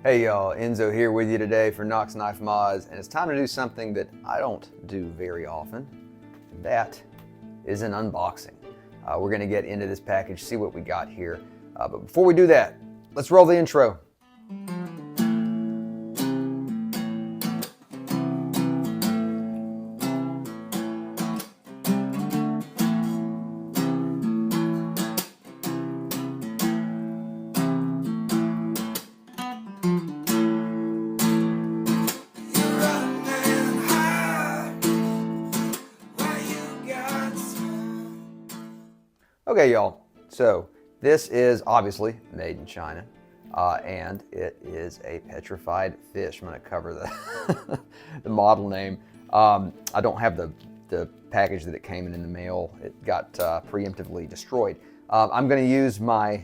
Hey y'all, Enzo here with you today for Knox Knife Mods, and it's time to do something that I don't do very often, and that is an unboxing. We're going to get into this package, see what we got here, but before we do that, let's roll the intro. Okay, y'all, so this is obviously made in China, and it is a petrified fish. I'm going to cover the, the model name. I don't have the package that it came in the mail. It got preemptively destroyed. I'm going to use my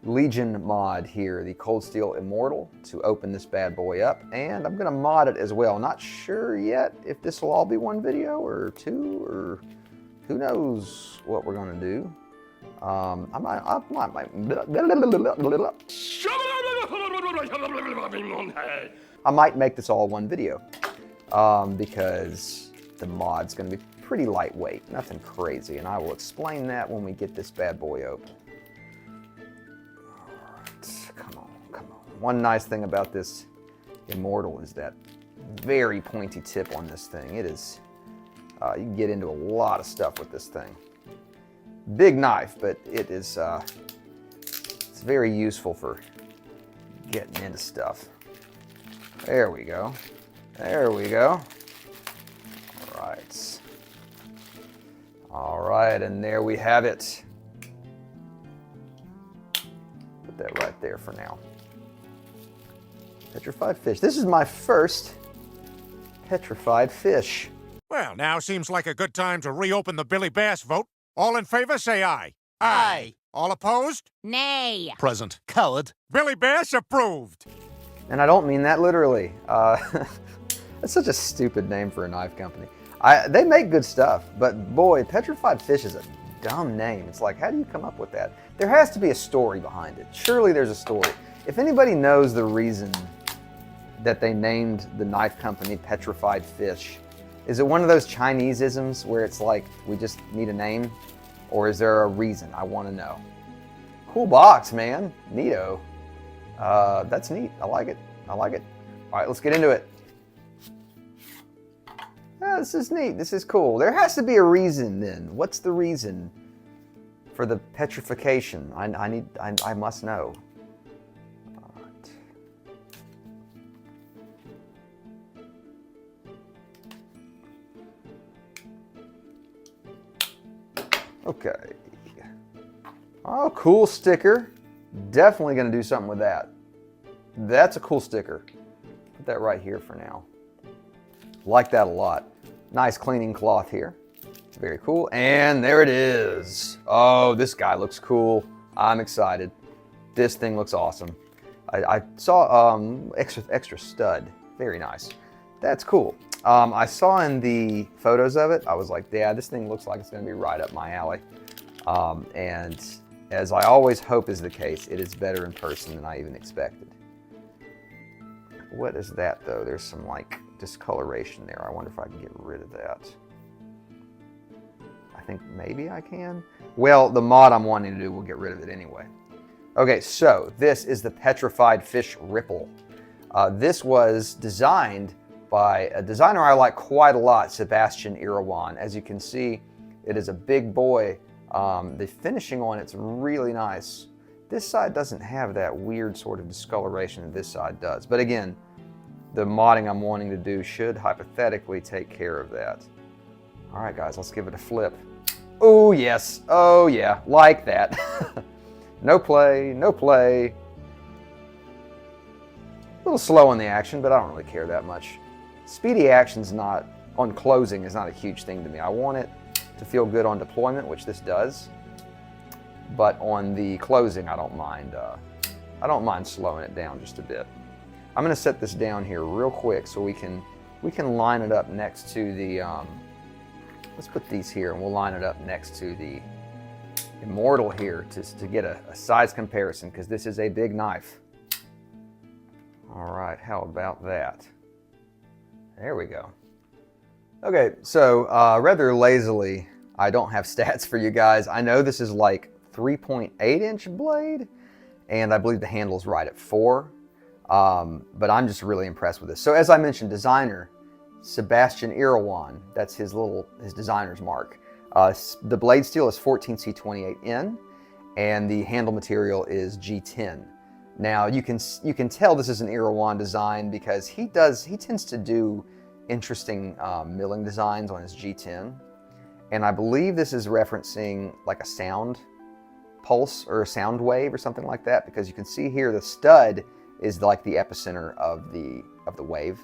Legion mod here, the Cold Steel Immortal, to open this bad boy up, and I'm going to mod it as well. Not sure yet if this will all be one video or two, or who knows what we're going to do. I might make this all one video because the mod's going to be pretty lightweight, nothing crazy, and I will explain that when we get this bad boy open. All right, come on. One nice thing about this Immortal is that very pointy tip on this thing. It is, you can get into a lot of stuff with this thing. Big knife, but it is it's very useful for getting into stuff. There we go. There we go. All right, and there we have it. Put that right there for now. Petrified fish. This is my first petrified fish. Well, now seems like a good time to reopen the Billy Bass vote. All in favor, say aye. Aye. All opposed? Nay. Present. Coward. Billy Bass approved. And I don't mean that literally. That's such a stupid name for a knife company. They make good stuff, but boy, petrified fish is a dumb name. It's like, how do you come up with that? There has to be a story behind it. Surely there's a story. If anybody knows the reason that they named the knife company Petrified Fish, is it one of those Chinese-isms where it's like, we just need a name? Or is there a reason? I want to know. Cool box, man. Neato. That's neat. I like it. All right, let's get into it. Yeah, this is neat. This is cool. There has to be a reason then. What's the reason for the petrification? I must know. All right. Okay. Oh, cool sticker. Definitely going to do something with that. That's a cool sticker. Put that right here for now. Like that a lot. Nice cleaning cloth here. Very cool. And there it is. Oh, this guy looks cool. I'm excited. This thing looks awesome. I saw extra stud. Very nice. That's cool. I saw in the photos of it, I was like, yeah, this thing looks like it's going to be right up my alley. And as I always hope is the case, it is better in person than I even expected. What is that, though? There's some, like, discoloration there. I wonder if I can get rid of that. I think maybe I can. Well, the mod I'm wanting to do will get rid of it anyway. Okay, so this is the Petrified Fish Ripple. This was designed by a designer I like quite a lot, Sebastian Irawan. As you can see, it is a big boy. The finishing on it's really nice. This side doesn't have that weird sort of discoloration that this side does. But again, the modding I'm wanting to do should hypothetically take care of that. All right, guys, let's give it a flip. Oh, yes. Oh, yeah. Like that. No play, no play. A little slow on the action, but I don't really care that much. Speedy action's not, on closing, is not a huge thing to me. I want it to feel good on deployment, which this does. But on the closing, I don't mind slowing it down just a bit. I'm going to set this down here real quick so we can line it up next to the. Let's put these here, and we'll line it up next to the Immortal here to get a size comparison, because this is a big knife. All right, how about that? There we go. Okay, so rather lazily, I don't have stats for you guys. I know this is like 3.8-inch blade, and I believe the handle's right at 4. But I'm just really impressed with this. So as I mentioned, designer Sebastian Irawan, that's his designer's mark. The blade steel is 14C28N, and the handle material is G10. Now you can tell this is an Irawan design because he tends to do interesting milling designs on his G10, and I believe this is referencing like a sound pulse or a sound wave or something like that, because you can see here the stud is like the epicenter of the wave,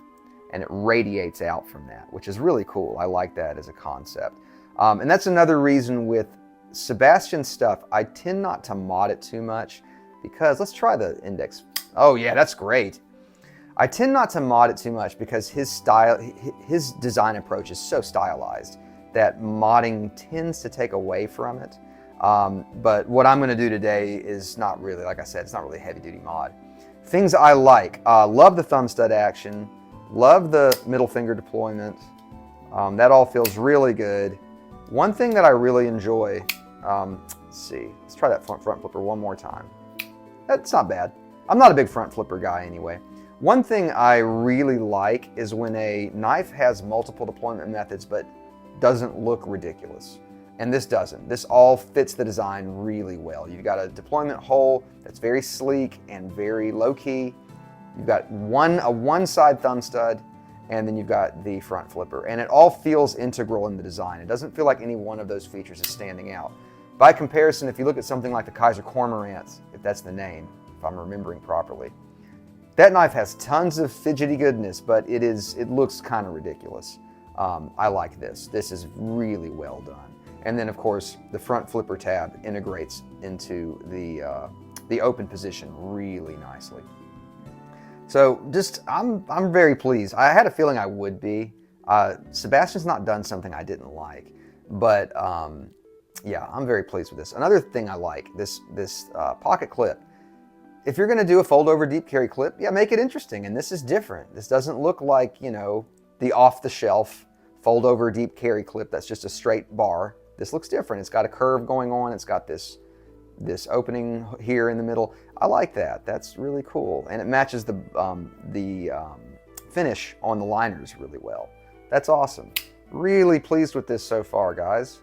and it radiates out from that, which is really cool. I like that as a concept. And that's another reason with Sebastian's stuff, I tend not to mod it too much, because let's try the index. Oh yeah, that's great. I tend not to mod it too much because his design approach is so stylized that modding tends to take away from it. But what I'm gonna do today is not really, like I said, it's not really a heavy duty mod. Things I like, love the thumb stud action, love the middle finger deployment. That all feels really good. One thing that I really enjoy, let's see, let's try that front flipper one more time. That's not bad. I'm not a big front flipper guy anyway. One thing I really like is when a knife has multiple deployment methods but doesn't look ridiculous. And this doesn't. This all fits the design really well. You've got a deployment hole that's very sleek and very low-key. You've got a one-side thumb stud, and then you've got the front flipper. And it all feels integral in the design. It doesn't feel like any one of those features is standing out. By comparison, if you look at something like the Kaiser Cormorant, if that's the name, if I'm remembering properly, that knife has tons of fidgety goodness, but it looks kind of ridiculous. I like this. This is really well done. And then, of course, the front flipper tab integrates into the open position really nicely. So I'm very pleased. I had a feeling I would be. Sebastian's not done something I didn't like, but yeah, I'm very pleased with this. Another thing I like, this pocket clip. If you're gonna do a fold over deep carry clip, yeah, make it interesting. And this is different. This doesn't look like, you know, the off the shelf fold over deep carry clip that's just a straight bar. This looks different. It's got a curve going on. It's got this opening here in the middle. I like that. That's really cool. And it matches the finish on the liners really well. That's awesome. Really pleased with this so far, guys.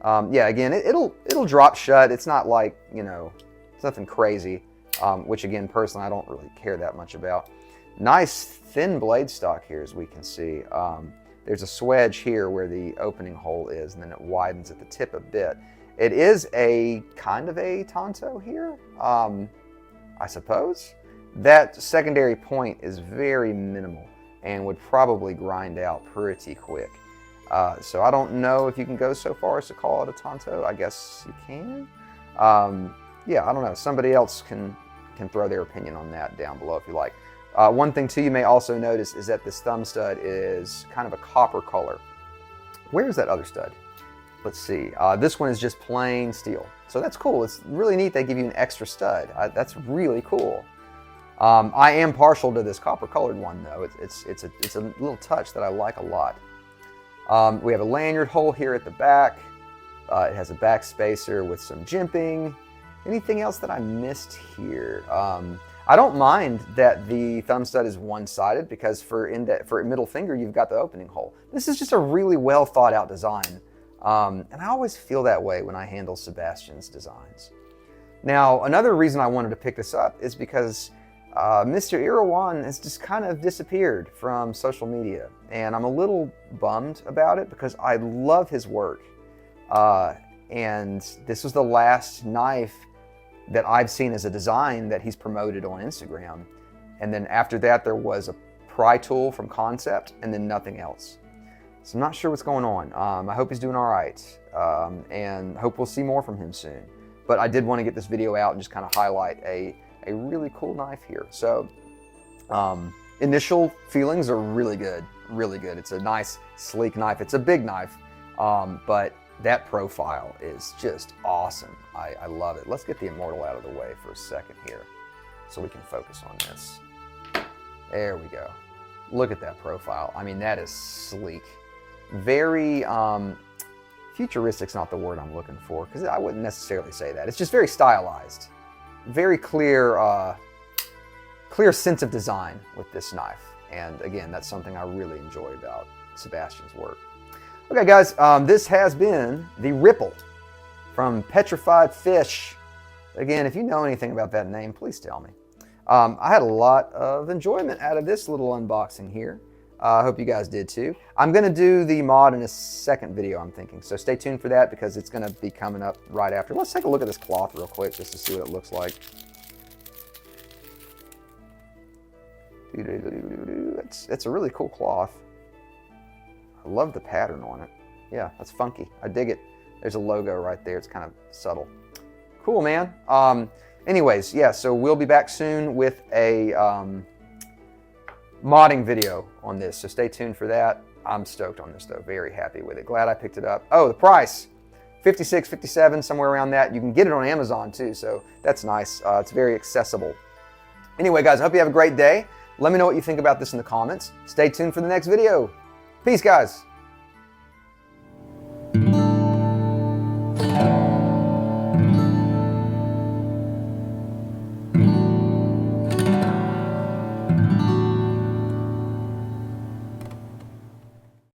Yeah, again, it'll drop shut. It's not like, you know, it's nothing crazy, which again, personally, I don't really care that much about. Nice thin blade stock here, as we can see. There's a swedge here where the opening hole is, and then it widens at the tip a bit. It is a kind of a Tonto here, I suppose. That secondary point is very minimal and would probably grind out pretty quick. So I don't know if you can go so far as to call it a Tonto. I guess you can. Yeah, I don't know. Somebody else can throw their opinion on that down below if you like. One thing too you may also notice is that this thumb stud is kind of a copper color. Where's that other stud? Let's see. This one is just plain steel. So that's cool. It's really neat they give you an extra stud. That's really cool. I am partial to this copper colored one though. It's a little touch that I like a lot. We have a lanyard hole here at the back. It has a back spacer with some jimping. Anything else that I missed here? I don't mind that the thumb stud is one-sided because for middle finger, you've got the opening hole. This is just a really well thought out design. And I always feel that way when I handle Sebastian's designs. Now, another reason I wanted to pick this up is because Mr. Irawan has just kind of disappeared from social media. And I'm a little bummed about it because I love his work. And this was the last knife that I've seen as a design that he's promoted on Instagram. And then after that, there was a pry tool from concept and then nothing else. So I'm not sure what's going on. I hope he's doing all right, and hope we'll see more from him soon. But I did want to get this video out and just kind of highlight a really cool knife here. So initial feelings are really good, really good. It's a nice, sleek knife. It's a big knife, but that profile is just awesome. I love it. Let's get the Immortal out of the way for a second here so we can focus on this. There we go. Look at that profile. I mean, that is sleek. Very, futuristic's not the word I'm looking for, because I wouldn't necessarily say that. It's just very stylized. Very clear, clear sense of design with this knife. And again, that's something I really enjoy about Sebastian's work. Okay, guys, this has been the Ripple from Petrified Fish. Again, if you know anything about that name, please tell me. I had a lot of enjoyment out of this little unboxing here. I hope you guys did too. I'm going to do the mod in a second video, I'm thinking. So stay tuned for that because it's going to be coming up right after. Let's take a look at this cloth real quick just to see what it looks like. It's a really cool cloth. I love the pattern on it. Yeah, that's funky. I dig it. There's a logo right there. It's kind of subtle. Cool, man. Anyways, yeah, so we'll be back soon with a modding video on this, so stay tuned for that. I'm stoked on this, though. Very happy with it. Glad I picked it up. Oh, the price, $56, $57, somewhere around that. You can get it on Amazon, too, so that's nice. It's very accessible. Anyway, guys, I hope you have a great day. Let me know what you think about this in the comments. Stay tuned for the next video. Peace, guys.